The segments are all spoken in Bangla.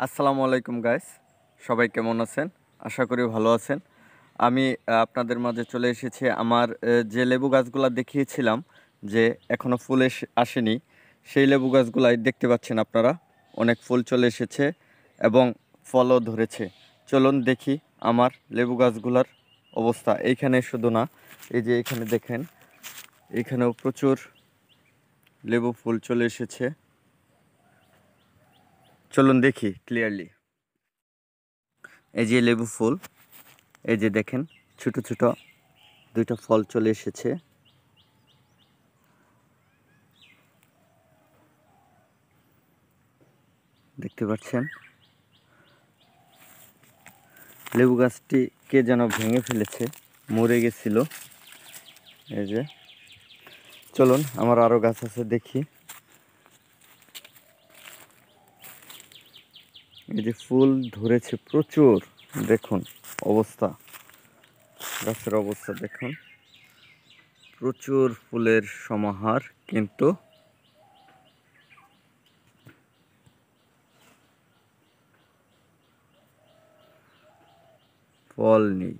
আসসালামু আলাইকুম গাইস, সবাই কেমন আছেন? আশা করি ভালো আছেন। আমি আপনাদের মাঝে চলে এসেছি। আমার যে লেবু গাছগুলা দেখিয়েছিলাম যে এখনো ফুল আসেনি, সেই লেবু গাছগুলাই দেখতে পাচ্ছেন আপনারা, অনেক ফুল চলে এসেছে এবং ফলও ধরেছে। চলুন দেখি আমার লেবু গাছগুলার অবস্থা। এইখানে শুধু না, এই যে এখানে দেখেন, এখানেও প্রচুর লেবু ফুল চলে এসেছে। চলুন দেখি ক্লিয়ারলি। এই যে লেবু ফুল, এই যে দেখেন ছোট ছোট দুইটা ফল চলে এসেছে। দেখতে পাচ্ছেন লেবু গাছটি কে যেন ভেঙে ফেলেছে, মরে গেছিল। এই যে চলুন, আমার আরো গাছ আছে দেখি। এই যে ফুল ধরেছে প্রচুর, দেখুন অবস্থা, গাছের অবস্থা দেখুন, প্রচুর ফুলের সমাহার, কিন্তু ফল নেই।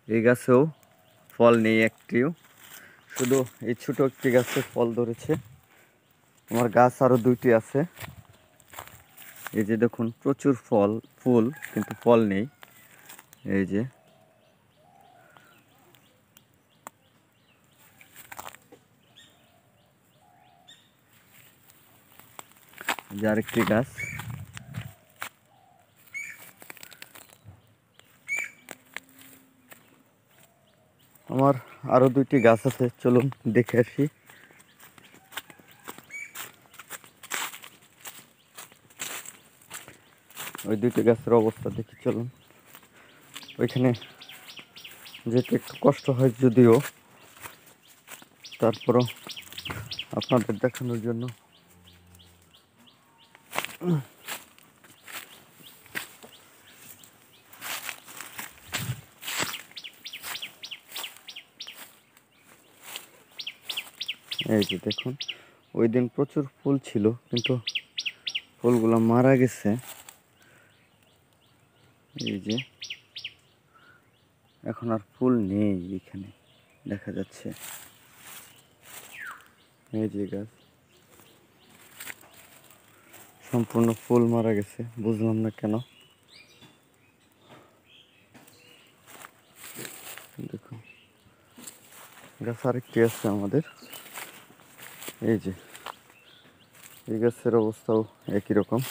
এই গাছেও ফল নেই একটিও, শুধু এই ছোট একটি গাছে ফল ধরেছে। আমার গাছ আরো দুইটি আছে। এই যে দেখুন প্রচুর ফুল, কিন্তু ফল নেই। এই যে আরেকটি গাছ। আমার আরো দুইটি গাছ আছে, চলুন দেখে আসি। ওই দুইটি গাছের অবস্থা দেখি, চলুন। ওইখানে যেতে একটু কষ্ট হয় যদিও, তারপরও আপনাদের দেখানোর জন্য। এই যে দেখুন, ওই দিন প্রচুর ফুল ছিল, কিন্তু ফুলগুলো মারা গেছে। এই যে এখন আর ফুল নেই, এখানে দেখা যাচ্ছে। এই যে গাছ সম্পূর্ণ ফুল মারা গেছে, বুঝলাম না কেন। দেখুন গাছ আরেকটি আছে আমাদের। এই যে এই গাছের অবস্থাও একই রকম।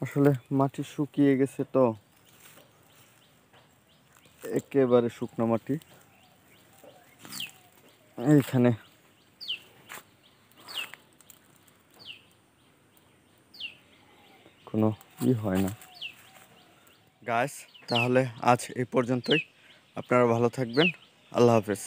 আসলে মাটি শুকিয়ে গেছে তো, একেবারে শুকনো মাটি। এইখানে কোনো হয় না। গাইস, তাহলে আজ এই পর্যন্তই। আপনারা ভালো থাকবেন। আল্লাহ হাফেজ।